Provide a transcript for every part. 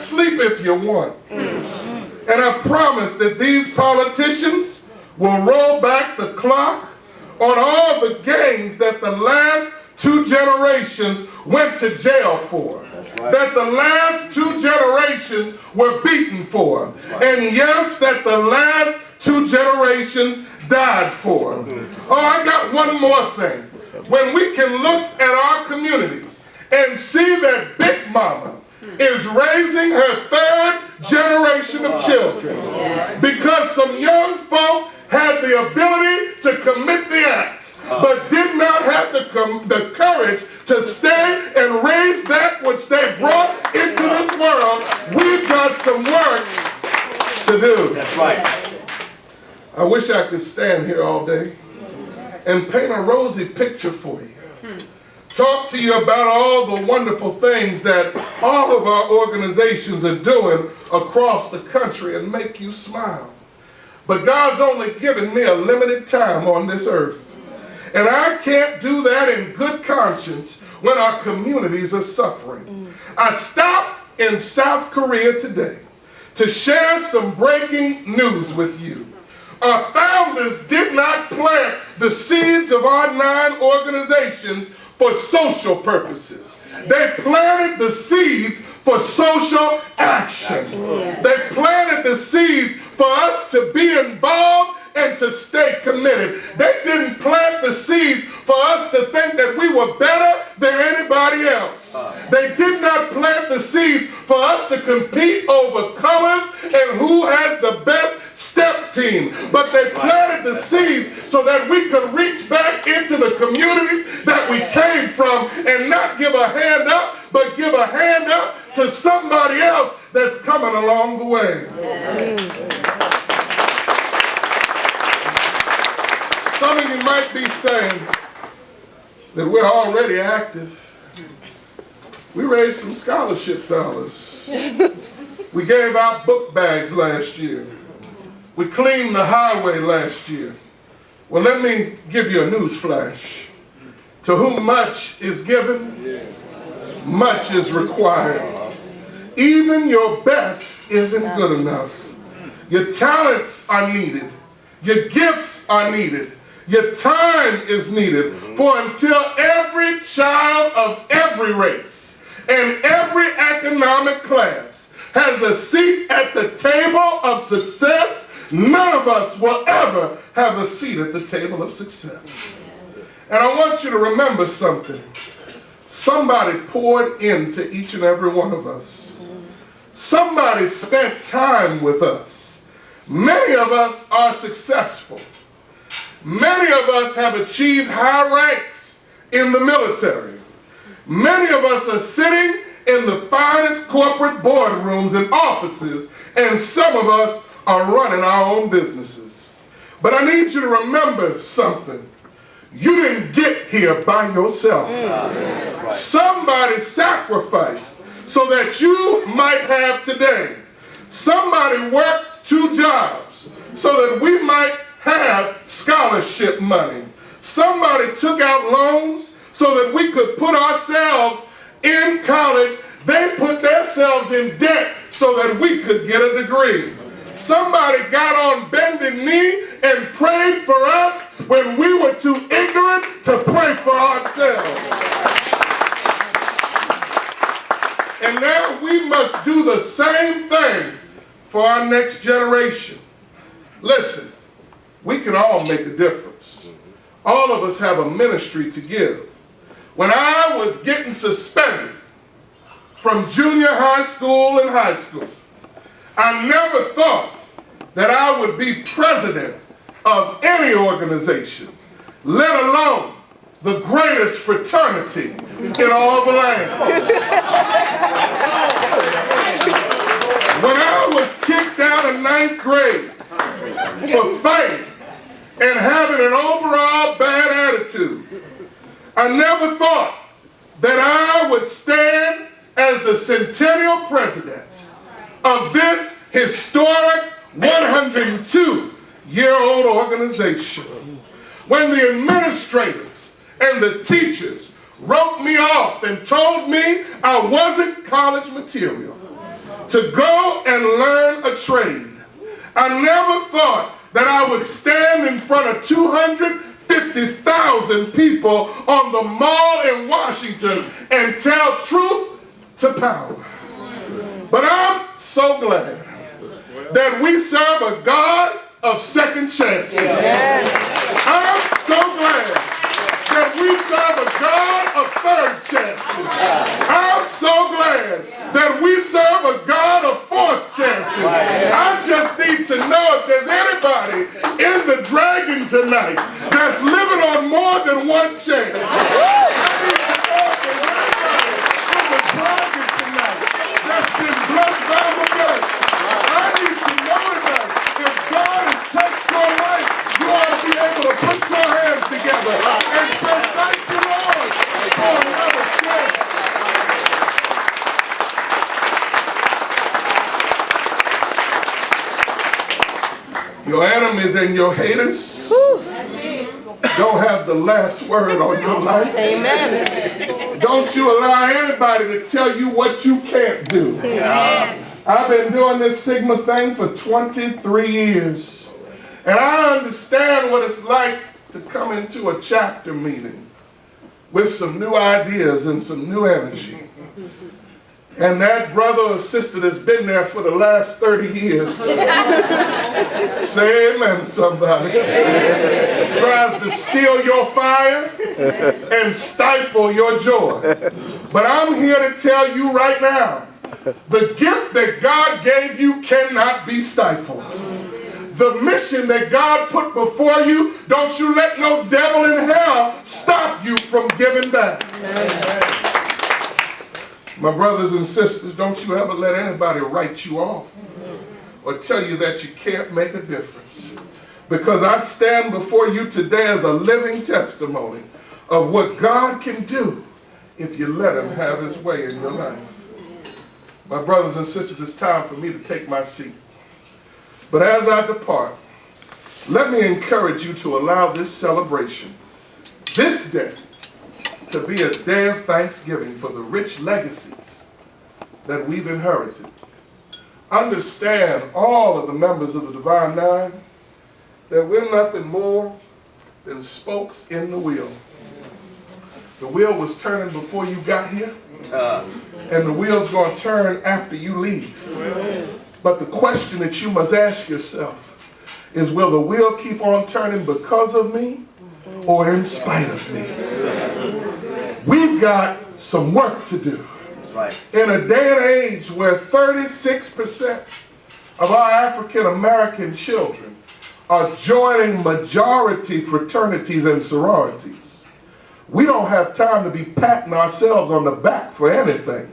Sleep if you want. And I promise that these politicians will roll back the clock on all the gangs that the last two generations went to jail for, that the last two generations were beaten for, and yes, that the last two generations died for. Oh, I got one more thing. When we can look at our communities and see that Big Mama is raising her third generation of children because some young folk had the ability to commit the act, but did not have the courage to stay and raise that which they brought into this world. We've got some work to do. That's right. I wish I could stand here all day and paint a rosy picture for you. Talk to you about all the wonderful things that all of our organizations are doing across the country and make you smile. But God's only given me a limited time on this earth. And I can't do that in good conscience when our communities are suffering. I stopped in South Korea today to share some breaking news with you. Our founders did not plant the seeds of our 9 organizations for social purposes. They planted the seeds for social action. They planted the seeds for us to be involved and to stay committed. They didn't plant the seeds for us to think that we were better than anybody else. They did not plant the seeds for us to compete over colors and who has the best step team, but they planted the seeds so that we could reach back into the communities that we came from and not give a hand up, but give a hand up to somebody else that's coming along the way. Some of you might be saying that we're already active. We raised some scholarship dollars. We gave out book bags last year. We cleaned the highway last year. Well, let me give you a news flash. To whom much is given, much is required. Even your best isn't good enough. Your talents are needed. Your gifts are needed. Your time is needed. For until every child of every race and every economic class has a seat at the table of success, none of us will ever have a seat at the table of success. And I want you to remember something. Somebody poured into each and every one of us. Somebody spent time with us. Many of us are successful. Many of us have achieved high ranks in the military. Many of us are sitting in the finest corporate boardrooms and offices, and some of us are running our own businesses. But I need you to remember something. You didn't get here by yourself. Somebody sacrificed so that you might have today. Somebody worked 2 jobs so that we might have scholarship money. Somebody took out loans so that we could put ourselves in college. They put themselves in debt so that we could get a degree. Somebody got on bended knee and prayed for us when we were too ignorant to pray for ourselves. And now we must do the same thing for our next generation. Listen, we can all make a difference. All of us have a ministry to give. When I was getting suspended from junior high school and high school, I never thought that I would be president of any organization, let alone the greatest fraternity in all the land. When I was kicked out of 9th grade for fighting and having an overall bad attitude, I never thought that I would stand as the centennial president of this historic 102-year-old organization. When the administrators and the teachers wrote me off and told me I wasn't college material, to go and learn a trade. I never thought that I would stand in front of 250,000 people on the Mall in Washington and tell truth to power. But I'm so glad that we serve a God of second chances. I'm so glad that we serve a God of third chances. I'm so glad that we serve a God of fourth chances. I just need to know if there's anybody in the Dragon tonight that's living on more than one chance. I need to know if there's anybody in the Dragon tonight that's been blessed by the blood. I need to know tonight if God has touched your life, you ought to be able to put your hands together and say, thank you, Lord, for another chance. Your enemies and your haters don't have the last word on your life. Amen. Don't you allow anybody to tell you what you can't do. I've been doing this Sigma thing for 23 years. And I understand what it's like to come into a chapter meeting with some new ideas and some new energy. And that brother or sister that's been there for the last 30 years, say amen, somebody, tries to steal your fire and stifle your joy. But I'm here to tell you right now, the gift that God gave you cannot be stifled. The mission that God put before you, don't you let no devil in hell stop you from giving back. My brothers and sisters, don't you ever let anybody write you off or tell you that you can't make a difference. Because I stand before you today as a living testimony of what God can do if you let him have his way in your life. My brothers and sisters, it's time for me to take my seat. But as I depart, let me encourage you to allow this celebration, this day, to be a day of thanksgiving for the rich legacies that we've inherited. Understand, all of the members of the Divine Nine, that we're nothing more than spokes in the wheel. The wheel was turning before you got here, and the wheel's going to turn after you leave. But the question that you must ask yourself is, will the wheel keep on turning because of me or in spite of me? We've got some work to do. In a day and age where 36% of our African American children are joining majority fraternities and sororities, we don't have time to be patting ourselves on the back for anything.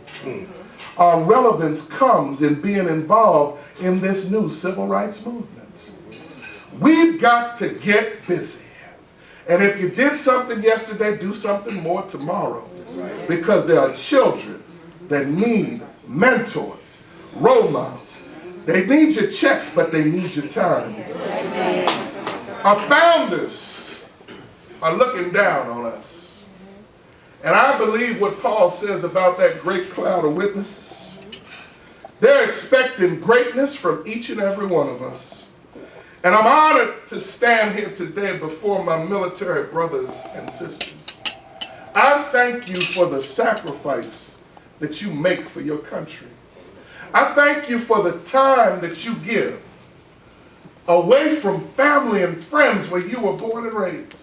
Our relevance comes in being involved in this new civil rights movement. We've got to get busy. And if you did something yesterday, do something more tomorrow. Because there are children that need mentors, role models. They need your checks, but they need your time. Our founders are looking down on us. And I believe what Paul says about that great cloud of witnesses. They're expecting greatness from each and every one of us. And I'm honored to stand here today before my military brothers and sisters. I thank you for the sacrifice that you make for your country. I thank you for the time that you give away from family and friends where you were born and raised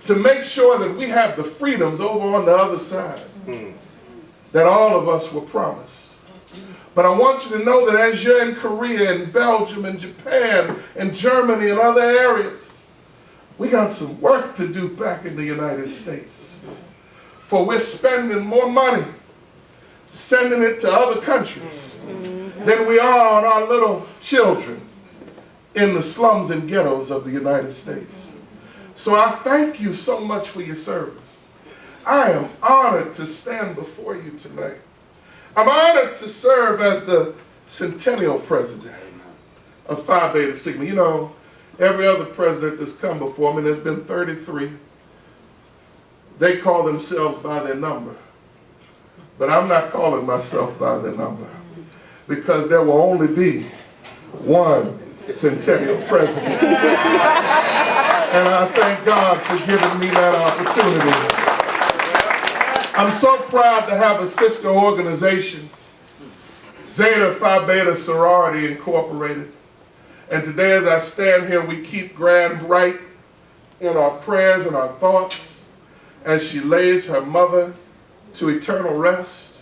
to make sure that we have the freedoms over on the other side that all of us were promised. But I want you to know that as you're in Korea and Belgium and Japan and Germany and other areas, we got some work to do back in the United States. For we're spending more money sending it to other countries than we are on our little children in the slums and ghettos of the United States. So I thank you so much for your service. I am honored to stand before you tonight. I'm honored to serve as the centennial president of Phi Beta Sigma. You know, every other president that's come before me, there's been 33. They call themselves by their number. But I'm not calling myself by their number. because there will only be one Centennial president. And I thank God for giving me that opportunity. I'm so proud to have a sister organization, Zeta Phi Beta Sorority Incorporated. And today as I stand here, we keep Grand Right in our prayers and our thoughts as she lays her mother to eternal rest.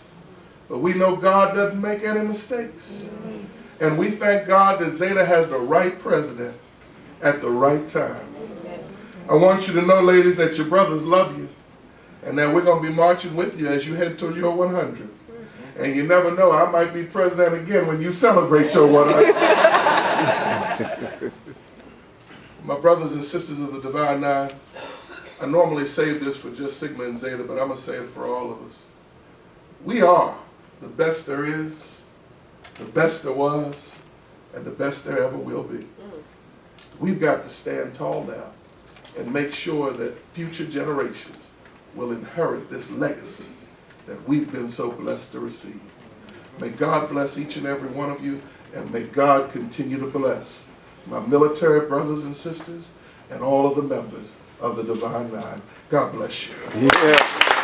But we know God doesn't make any mistakes. And we thank God that Zeta has the right president at the right time. I want you to know, ladies, that your brothers love you. And that we're going to be marching with you as you head to your 100. And you never know, I might be president again when you celebrate your 100. My brothers and sisters of the Divine Nine, I normally save this for just Sigma and Zeta, but I'm going to say it for all of us. We are the best there is, the best there was, and the best there ever will be. We've got to stand tall now and make sure that future generations will inherit this legacy that we've been so blessed to receive. May God bless each and every one of you, and may God continue to bless my military brothers and sisters and all of the members of the Divine Nine. God bless you. Yeah.